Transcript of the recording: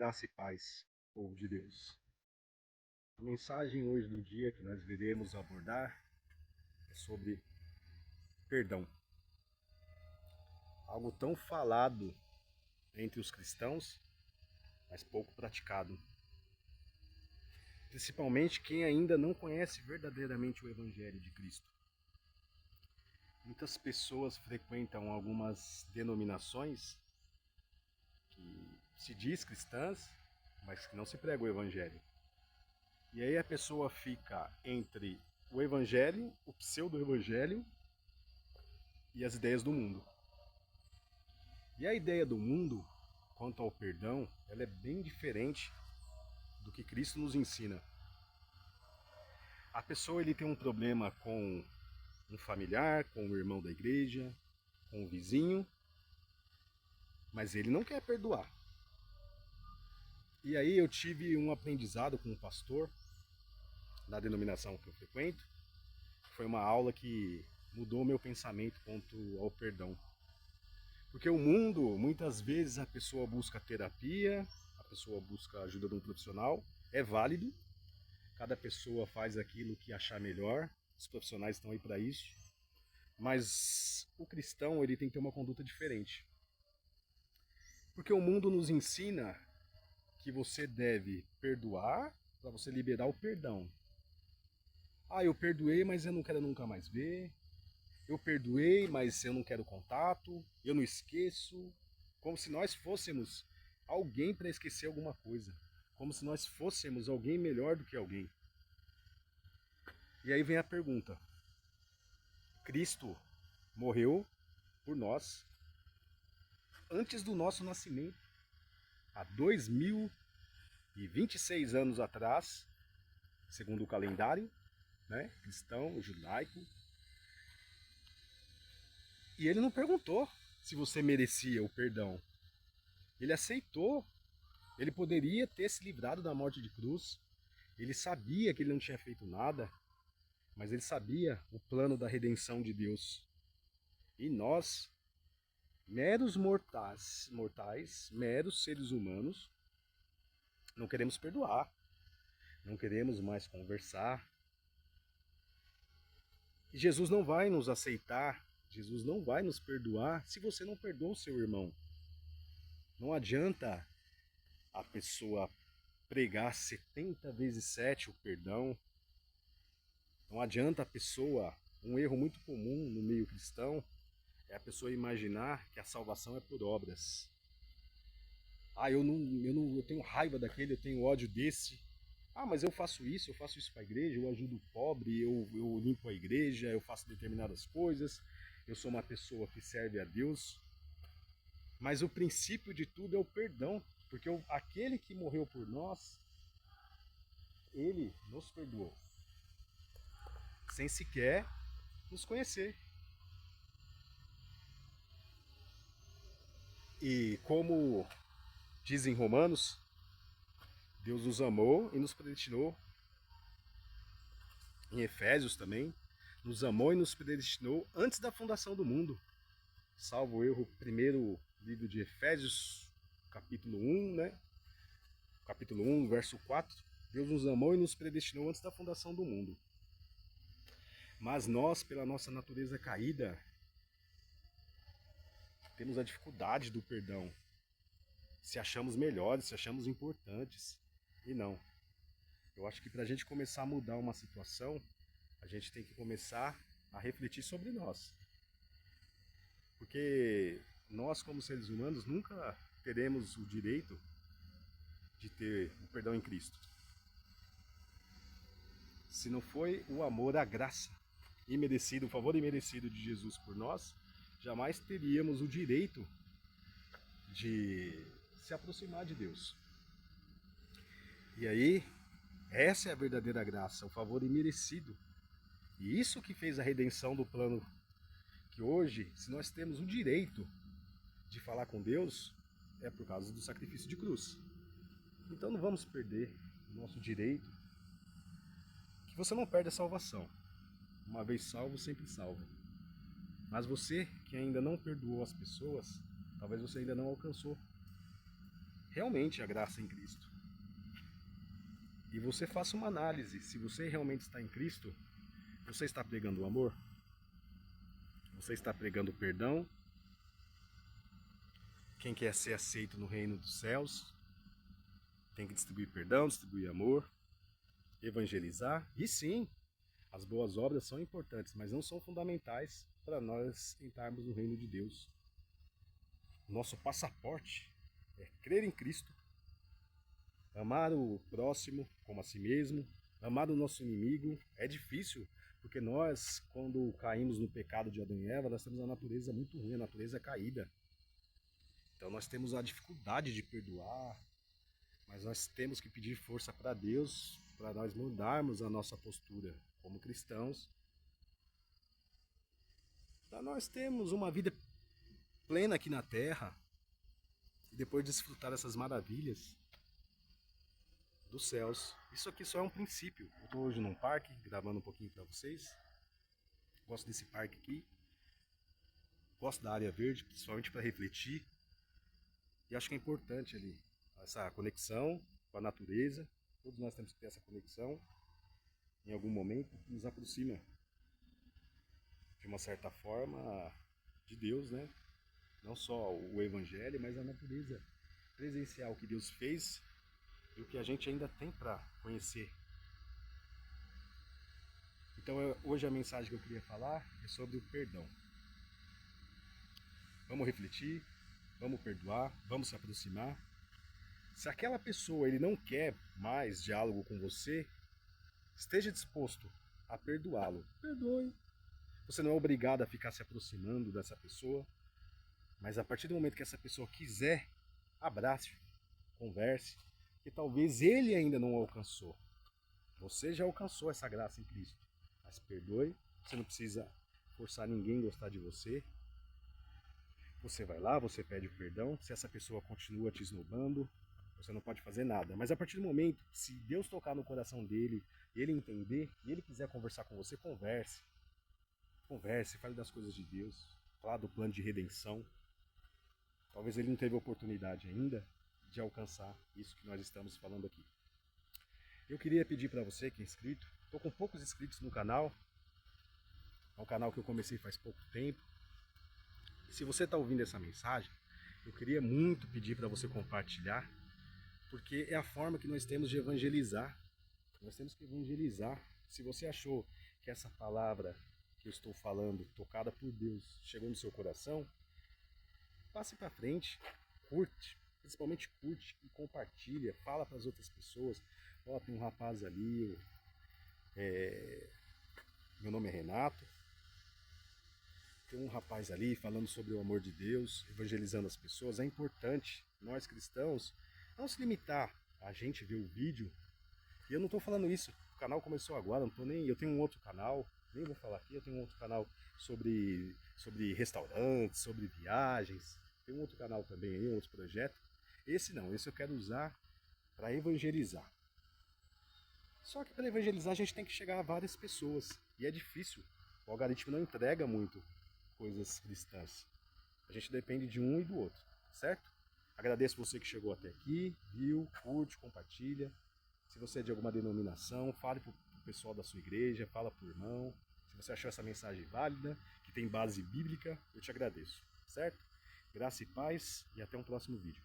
Graça e paz, povo de Deus. A mensagem hoje do dia que nós iremos abordar é sobre perdão. Algo tão falado entre os cristãos, mas pouco praticado. Principalmente quem ainda não conhece verdadeiramente o Evangelho de Cristo. Muitas pessoas frequentam algumas denominações que se diz cristãs, mas que não se prega o Evangelho. E aí a pessoa fica entre o Evangelho, o pseudo-Evangelho e as ideias do mundo. E a ideia do mundo, quanto ao perdão, ela é bem diferente do que Cristo nos ensina. A pessoa ele tem um problema com um familiar, com o irmão da igreja, com o vizinho, mas ele não quer perdoar. E aí eu tive um aprendizado com um pastor da denominação que eu frequento. Foi uma aula que mudou o meu pensamento quanto ao perdão. Porque o mundo, muitas vezes a pessoa busca terapia, a pessoa busca a ajuda de um profissional, é válido. Cada pessoa faz aquilo que achar melhor, os profissionais estão aí para isso. Mas o cristão ele tem que ter uma conduta diferente. Porque o mundo nos ensina que você deve perdoar para você liberar o perdão. Ah, eu perdoei, mas eu não quero nunca mais ver. Eu perdoei, mas eu não quero contato. Eu não esqueço. Como se nós fôssemos alguém para esquecer alguma coisa. Como se nós fôssemos alguém melhor do que alguém. E aí vem a pergunta. Cristo morreu por nós antes do nosso nascimento. Há 2026 anos atrás, segundo o calendário, né, cristão, judaico. E ele não perguntou se você merecia o perdão. Ele aceitou. Ele poderia ter se livrado da morte de cruz. Ele sabia que ele não tinha feito nada, mas ele sabia o plano da redenção de Deus. E nós, meros mortais, meros seres humanos, não queremos perdoar. Não queremos mais conversar. E Jesus não vai nos aceitar, Jesus não vai nos perdoar se você não perdoa o seu irmão. Não adianta a pessoa pregar 70 vezes 7 o perdão. Não adianta a pessoa, um erro muito comum no meio cristão, é a pessoa imaginar que a salvação é por obras. Ah, eu tenho raiva daquele, eu tenho ódio desse. Ah, mas eu faço isso para a igreja, eu ajudo o pobre, eu limpo a igreja, eu faço determinadas coisas, eu sou uma pessoa que serve a Deus. Mas o princípio de tudo é o perdão, porque aquele que morreu por nós, ele nos perdoou, sem sequer nos conhecer. E como dizem Romanos, Deus nos amou e nos predestinou, em Efésios também, nos amou e nos predestinou antes da fundação do mundo. Salvo o erro, primeiro livro de Efésios, capítulo 1, né? Capítulo 1, verso 4. Deus nos amou e nos predestinou antes da fundação do mundo. Mas nós, pela nossa natureza caída, temos a dificuldade do perdão. Se achamos melhores, se achamos importantes. E não. Eu acho que para a gente começar a mudar uma situação, a gente tem que começar a refletir sobre nós. Porque nós, como seres humanos, nunca teremos o direito de ter o perdão em Cristo. Se não foi o amor, a graça imerecido, o favor imerecido de Jesus por nós, jamais teríamos o direito de se aproximar de Deus. E aí, essa é a verdadeira graça, o favor imerecido. E isso que fez a redenção do plano, que hoje, se nós temos o direito de falar com Deus, é por causa do sacrifício de cruz. Então não vamos perder o nosso direito, que você não perde a salvação. Uma vez salvo, sempre salvo. Mas você que ainda não perdoou as pessoas, talvez você ainda não alcançou realmente a graça em Cristo. E você faça uma análise, se você realmente está em Cristo, você está pregando o amor? Você está pregando o perdão? Quem quer ser aceito no reino dos céus tem que distribuir perdão, distribuir amor, evangelizar. E sim, as boas obras são importantes, mas não são fundamentais para nós entrarmos no reino de Deus. Nosso passaporte é crer em Cristo, amar o próximo como a si mesmo, amar o nosso inimigo. É difícil, porque nós, quando caímos no pecado de Adão e Eva, nós temos a natureza muito ruim, a natureza caída. Então nós temos a dificuldade de perdoar, mas nós temos que pedir força para Deus, para nós mudarmos a nossa postura como cristãos, para nós termos uma vida plena aqui na terra e depois desfrutar dessas maravilhas dos céus. Isso aqui só é um princípio. Eu estou hoje num parque, gravando um pouquinho para vocês. Gosto desse parque aqui. Gosto da área verde, principalmente para refletir. E acho que é importante ali essa conexão com a natureza. Todos nós temos que ter essa conexão em algum momento que nos aproxima de uma certa forma de Deus, né? Não só o Evangelho, mas a natureza. Presenciar o que Deus fez e o que a gente ainda tem para conhecer. Então hoje a mensagem que eu queria falar é sobre o perdão. Vamos refletir, vamos perdoar, vamos se aproximar. Se aquela pessoa ele não quer mais diálogo com você, esteja disposto a perdoá-lo. Perdoe. Você não é obrigado a ficar se aproximando dessa pessoa, mas a partir do momento que essa pessoa quiser, abrace, converse, que talvez ele ainda não alcançou. Você já alcançou essa graça em Cristo. Mas perdoe, você não precisa forçar ninguém a gostar de você. Você vai lá, você pede o perdão. Se essa pessoa continua te esnobando, você não pode fazer nada. Mas a partir do momento, se Deus tocar no coração dele, ele entender, e ele quiser conversar com você, converse. Converse, fale das coisas de Deus, fale do plano de redenção. Talvez ele não teve oportunidade ainda de alcançar isso que nós estamos falando aqui. Eu queria pedir para você que é inscrito, estou com poucos inscritos no canal, é um canal que eu comecei faz pouco tempo. Se você está ouvindo essa mensagem, eu queria muito pedir para você compartilhar, porque é a forma que nós temos de evangelizar. Nós temos que evangelizar. Se você achou que essa palavra que eu estou falando, tocada por Deus, chegou no seu coração, passe para frente, curte, principalmente curte e compartilha, fala para as outras pessoas. Ó, tem um rapaz ali, meu nome é Renato, tem um rapaz ali falando sobre o amor de Deus, evangelizando as pessoas. É importante nós cristãos não se limitar a gente ver o vídeo. E eu não estou falando isso, o canal começou agora, não tô nem, eu tenho um outro canal, nem vou falar aqui, eu tenho um outro canal sobre restaurantes, sobre viagens. Tem um outro canal também aí, um outro projeto. Esse não, esse eu quero usar para evangelizar. Só que para evangelizar a gente tem que chegar a várias pessoas. E é difícil. O algoritmo não entrega muito coisas cristãs. A gente depende de um e do outro, certo? Agradeço você que chegou até aqui, viu, curte, compartilha. Se você é de alguma denominação, fale para o pessoal da sua igreja, fala para o irmão. Se você achou essa mensagem válida, que tem base bíblica, eu te agradeço, certo? Graça e paz e até um próximo vídeo.